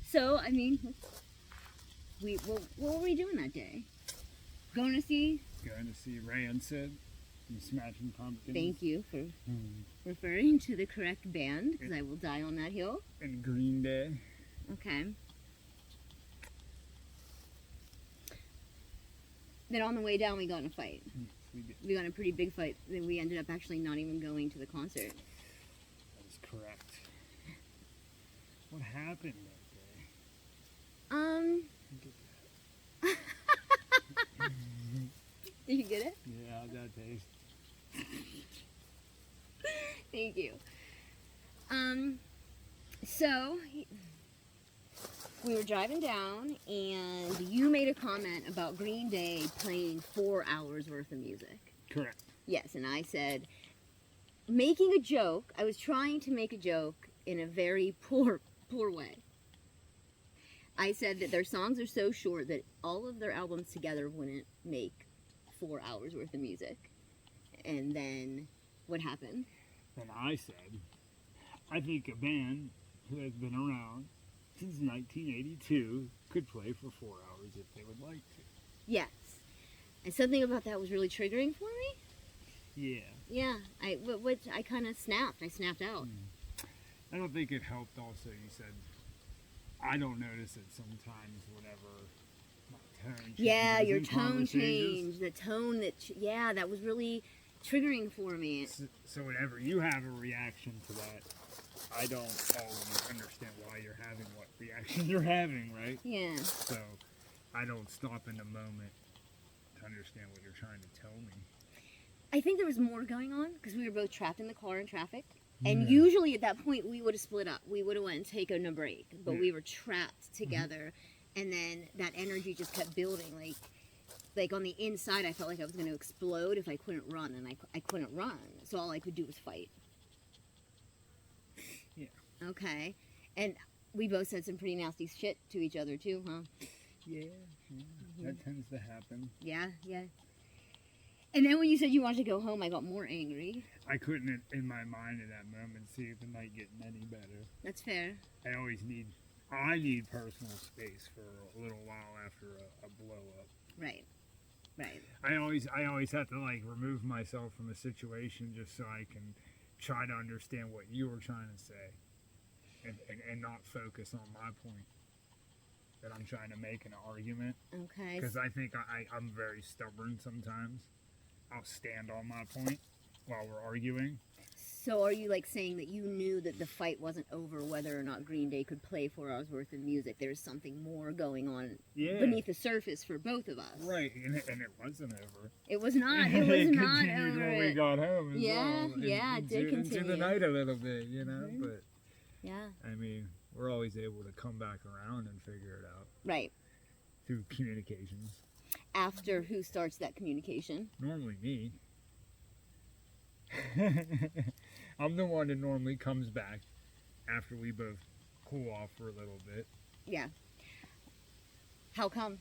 So, I mean, what were we doing that day? Going to see? Going to see Rancid and Smashing Pumpkins. Thank you for referring to the correct band, because I will die on that hill. And Green Day. Okay. Then on the way down, we got in a fight. Yes, we did. We got in a pretty big fight. Then we ended up actually not even going to the concert. That is correct. What happened that day? Did you get it? Yeah, that taste. Thank you. So we were driving down, and you made a comment about Green Day playing 4 hours worth of music. Correct. Yes, and I said, making a joke. I was trying to make a joke in a very poor way. I said that their songs are so short that all of their albums together wouldn't make 4 hours worth of music. And then what happened? And I said, I think a band who has been around since 1982 could play for 4 hours if they would like to. Yes. And something about that was really triggering for me. Yeah. Yeah, I kind of snapped. I snapped out. I don't think it helped also, you said, I don't notice it sometimes whenever my tone changes. Yeah, your in tone conversations. changed. The tone that was really triggering for me. So whenever you have a reaction to that, I don't always understand why you're having what reaction you're having, right? Yeah. So I don't stop in the moment to understand what you're trying to tell me. I think there was more going on because we were both trapped in the car in traffic. And Yeah. usually at that point we would have split up. We would have went and taken a break. But Yeah. we were trapped together. And then that energy just kept building. Like on the inside I felt like I was going to explode if I couldn't run. And I couldn't run. So all I could do was fight. Yeah. Okay. And we both said some pretty nasty shit to each other too, huh? Yeah, that tends to happen. Yeah, yeah. And then when you said you wanted to go home, I got more angry. I couldn't, in my mind at that moment, see the night getting any better. That's fair. I need personal space for a little while after a blow up. Right. Right. I always have to like remove myself from a situation just so I can try to understand what you were trying to say and not focus on my point that I'm trying to make in an argument. Okay. Because I think I'm very stubborn sometimes. I'll stand on my point while we're arguing. So are you like saying that you knew that the fight wasn't over whether or not Green Day could play 4 hours worth of music? There's something more going on beneath the surface for both of us. Right, and it wasn't over. It was not. It was not continued over. when we got home as Yeah, well. yeah, it did into continue. the night a little bit, you know. Mhm. But Yeah. I mean, we're always able to come back around and figure it out Right. through communications. After who starts that communication? Normally me. I'm the one that normally comes back after we both cool off for a little bit. Yeah. How come?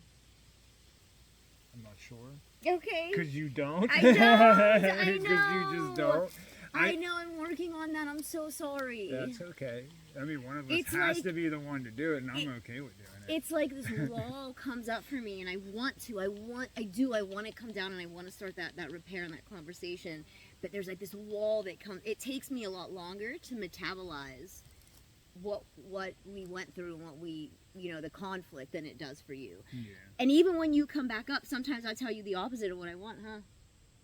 I'm not sure. Okay. Because you don't. I don't. I Because you just know. don't. I know I'm working on that. I'm so sorry. That's okay. I mean, one of us It's has like- to be the one to do it, and I'm okay with doing it. It's like this wall comes up for me, and I want to. I want to come down, and I want to start that repair and that conversation. But there's like this wall that comes. It takes me a lot longer to metabolize what we went through and what we, the conflict than it does for you. Yeah, And even when you come back up, sometimes I tell you the opposite of what I want, huh?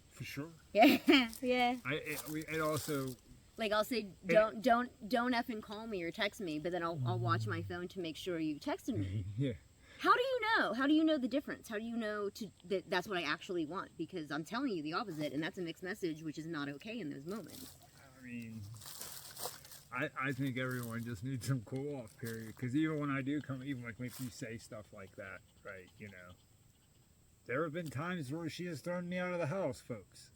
for sure. Yeah, yeah. It also, Like I'll say, don't effing call me or text me, but then I'll watch my phone to make sure you texted me. yeah. How do you know? How do you know the difference? How do you know that that's what I actually want? Because I'm telling you the opposite, and that's a mixed message, which is not okay in those moments. I mean, I think everyone just needs some cool off period. Because even when I do come, even like if you say stuff like that, right? There have been times where she has thrown me out of the house, folks.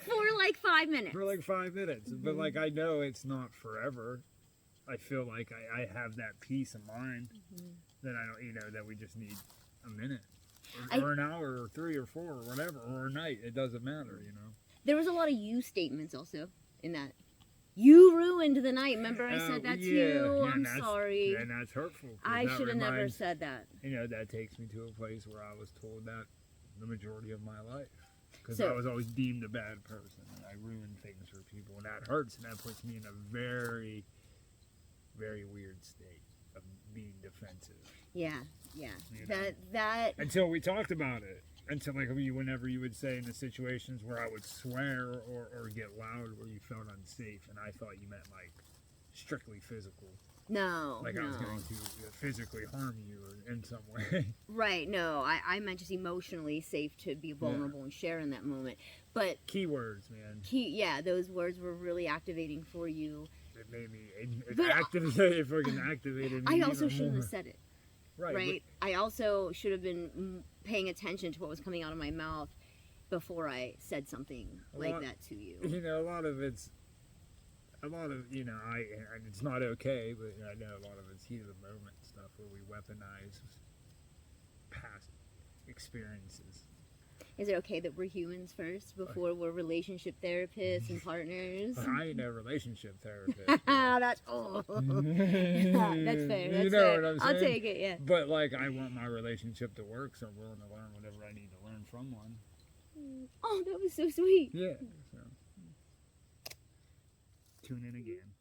For like 5 minutes. For like 5 minutes. But like I know it's not forever. I feel like I have that peace of mind that I don't, that we just need a minute. Or an hour or 3 or 4 or whatever. Or a night. It doesn't matter, There was a lot of you statements also in that You ruined the night. Remember I Oh, said that to yeah, you? and I'm that's- sorry. And that's hurtful. 'cause I that should have never reminds- said that. You know, that takes me to a place where I was told that the majority of my life. Because So- I was always deemed a bad person, and I ruined things for people, and that hurts, and that puts me in a very, very weird state of being defensive. Yeah, yeah. You know. That Until we talked about it. Until, like, whenever you would say in the situations where I would swear or get loud where you felt unsafe, and I thought you meant, like, strictly physical. no, Like no. I was going to physically harm you in some way. Right, no. I meant just emotionally safe to be vulnerable and share in that moment. But Keywords, man. yeah, those words were really activating for you. It made me. It But- activated. It fucking activated me. I also even shouldn't more. have said it. Right. Right? I also should have been paying attention to what was coming out of my mouth before I said something like Well, that to you. You know, a lot of, you know, and it's not okay, but I know a lot of it's heat of the moment stuff where we weaponize past experiences. Is it okay that we're humans first before we're relationship therapists and partners? But I ain't no relationship therapist. That's that's fair. That's You know fair. what I'm I'll saying? take it. Yeah. But like, I want my relationship to work, so I'm willing to learn whatever I need to learn from one. Oh, that was so sweet. Yeah. So. Tune in again.